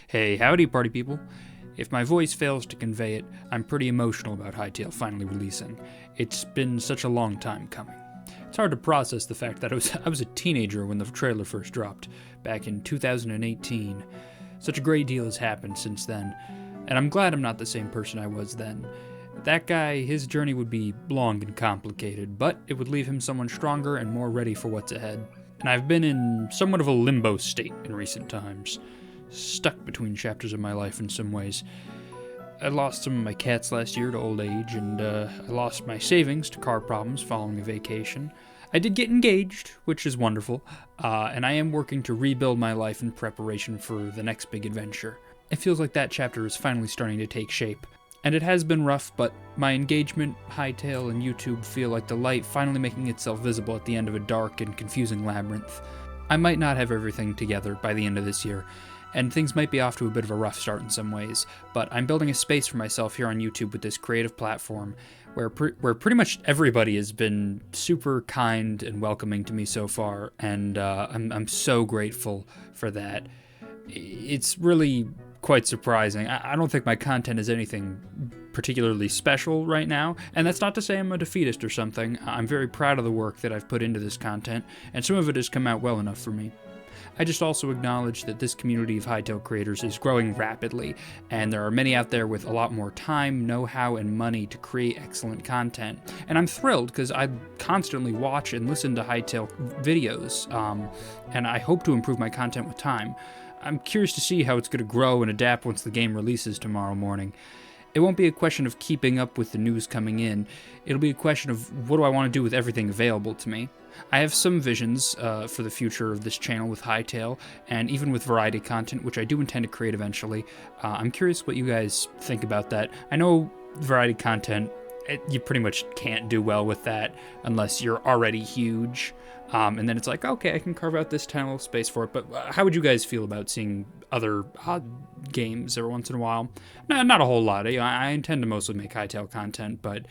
Hey, howdy, party people. If my voice fails to convey it, I'm pretty emotional about Hytale finally releasing. It's been such a long time coming. It's hard to process the fact that I was a teenager when the trailer first dropped, back in 2018. Such a great deal has happened since then, and I'm glad I'm not the same person I was then. That guy, his journey would be long and complicated, but it would leave him someone stronger and more ready for what's ahead. And I've been in somewhat of a limbo state in recent times. Stuck between chapters of my life in some ways. I lost some of my cats last year to old age, and I lost my savings to car problems following a vacation. I did get engaged, which is wonderful, and I am working to rebuild my life in preparation for the next big adventure. It feels like that chapter is finally starting to take shape. And it has been rough, but my engagement, Hytale, and YouTube feel like the light finally making itself visible at the end of a dark and confusing labyrinth. I might not have everything together by the end of this year, and things might be off to a bit of a rough start in some ways, but I'm building a space for myself here on YouTube with this creative platform where pretty much everybody has been super kind and welcoming to me so far, and I'm so grateful for that. It's really quite surprising. I don't think my content is anything particularly special right now, and that's not to say I'm a defeatist or something. I'm very proud of the work that I've put into this content, and some of it has come out well enough for me. I just also acknowledge that this community of Hytale creators is growing rapidly, and there are many out there with a lot more time, know-how, and money to create excellent content. And I'm thrilled because I constantly watch and listen to Hytale videos, and I hope to improve my content with time. I'm curious to see how it's going to grow and adapt once the game releases tomorrow morning. It won't be a question of keeping up with the news coming in. It'll be a question of what do I want to do with everything available to me. I have some visions for the future of this channel with Hytale, and even with variety content, which I do intend to create eventually. I'm curious what you guys think about that. I know variety content, you pretty much can't do well with that unless you're already huge. And then it's like, okay, I can carve out this tiny little space for it. But how would you guys feel about seeing other games every once in a while? No, not a whole lot. I intend to mostly make Hytale content, but,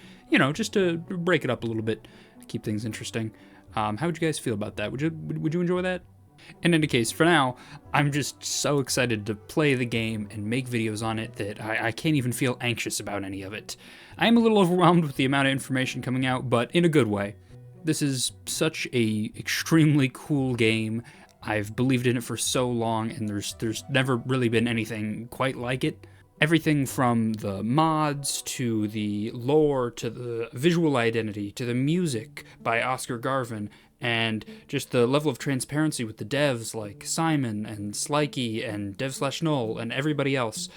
just to break it up a little bit, keep things interesting. How would you guys feel about that? Would you enjoy that? In any case, for now, I'm just so excited to play the game and make videos on it that I can't even feel anxious about any of it. I am a little overwhelmed with the amount of information coming out, but in a good way. This is such a extremely cool game. I've believed in it for so long, and there's never really been anything quite like it. Everything from the mods, to the lore, to the visual identity, to the music by Oscar Garvin, and just the level of transparency with the devs like Simon and Slikey and Dev/Null and everybody else.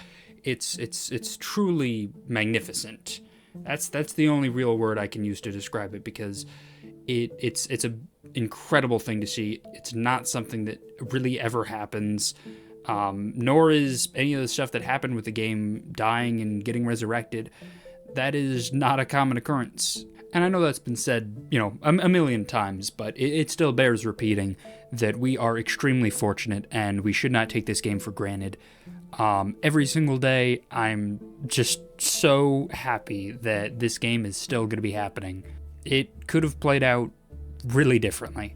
It's truly magnificent. That's the only real word I can use to describe it, because it's an incredible thing to see. It's not something that really ever happens, nor is any of the stuff that happened with the game dying and getting resurrected. That is not a common occurrence. And I know that's been said, a million times, but it still bears repeating that we are extremely fortunate and we should not take this game for granted. Every single day, I'm just so happy that this game is still going to be happening. It could have played out really differently,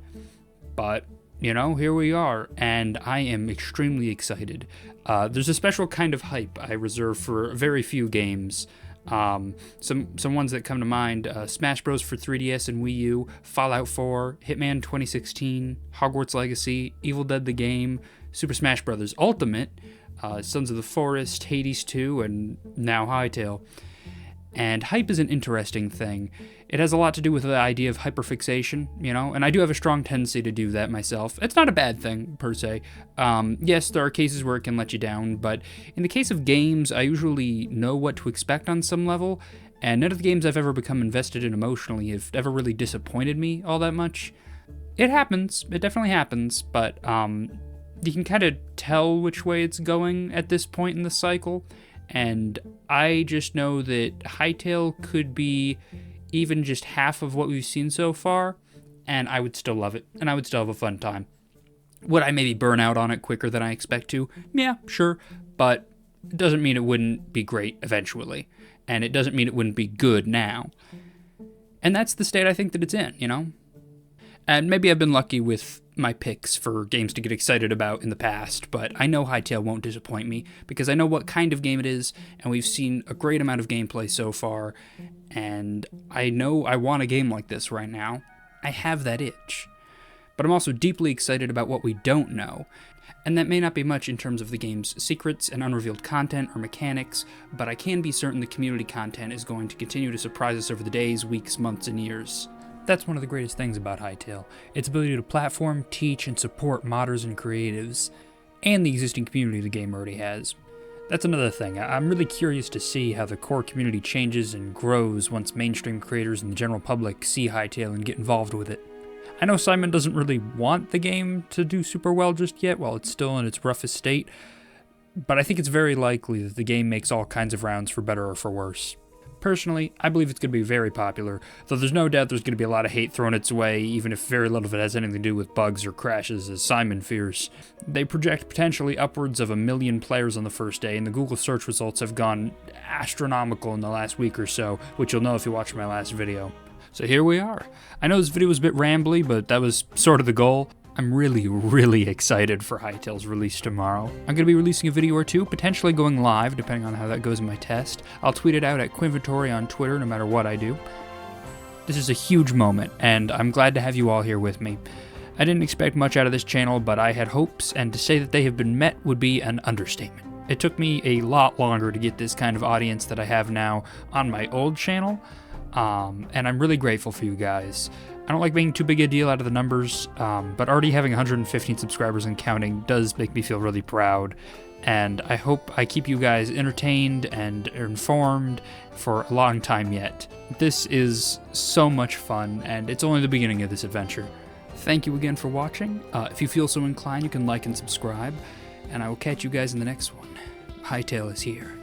but, here we are, and I am extremely excited. There's a special kind of hype I reserve for very few games. Some ones that come to mind: Smash Bros. For 3DS and Wii U, Fallout 4, Hitman 2016, Hogwarts Legacy, Evil Dead the Game, Super Smash Bros. Ultimate, Sons of the Forest, Hades 2, and now Hytale. And hype is an interesting thing. It has a lot to do with the idea of hyperfixation, and I do have a strong tendency to do that myself. It's not a bad thing, per se. Yes, there are cases where it can let you down, but in the case of games, I usually know what to expect on some level, and none of the games I've ever become invested in emotionally have ever really disappointed me all that much. It happens, it definitely happens, but you can kind of tell which way it's going at this point in the cycle. And I just know that Hytale could be even just half of what we've seen so far, and I would still love it, and I would still have a fun time. Would I maybe burn out on it quicker than I expect to? Yeah, sure, but it doesn't mean it wouldn't be great eventually, and it doesn't mean it wouldn't be good now. And that's the state I think that it's in, And maybe I've been lucky with my picks for games to get excited about in the past, but I know Hytale won't disappoint me because I know what kind of game it is, and we've seen a great amount of gameplay so far, and I know I want a game like this right now. I have that itch. But I'm also deeply excited about what we don't know, and that may not be much in terms of the game's secrets and unrevealed content or mechanics, but I can be certain the community content is going to continue to surprise us over the days, weeks, months, and years. That's one of the greatest things about Hytale, its ability to platform, teach, and support modders and creatives, and the existing community the game already has. That's another thing. I'm really curious to see how the core community changes and grows once mainstream creators and the general public see Hytale and get involved with it. I know Simon doesn't really want the game to do super well just yet while it's still in its roughest state, but I think it's very likely that the game makes all kinds of rounds for better or for worse. Personally, I believe it's going to be very popular, though there's no doubt there's going to be a lot of hate thrown its way, even if very little of it has anything to do with bugs or crashes, as Simon fears. They project potentially upwards of 1 million players on the first day, and the Google search results have gone astronomical in the last week or so, which you'll know if you watch my last video. So here we are. I know this video was a bit rambly, but that was sort of the goal. I'm really excited for Hytale's release tomorrow. I'm going to be releasing a video or two, potentially going live, depending on how that goes in my test. I'll tweet it out at Quinventory on Twitter, no matter what I do. This is a huge moment, and I'm glad to have you all here with me. I didn't expect much out of this channel, but I had hopes, and to say that they have been met would be an understatement. It took me a lot longer to get this kind of audience that I have now on my old channel, and I'm really grateful for you guys. I don't like making too big a deal out of the numbers, but already having 115 subscribers and counting does make me feel really proud, and I hope I keep you guys entertained and informed for a long time yet. This is so much fun, and it's only the beginning of this adventure. Thank you again for watching. If you feel so inclined, you can like and subscribe, and I will catch you guys in the next one. Hytale is here.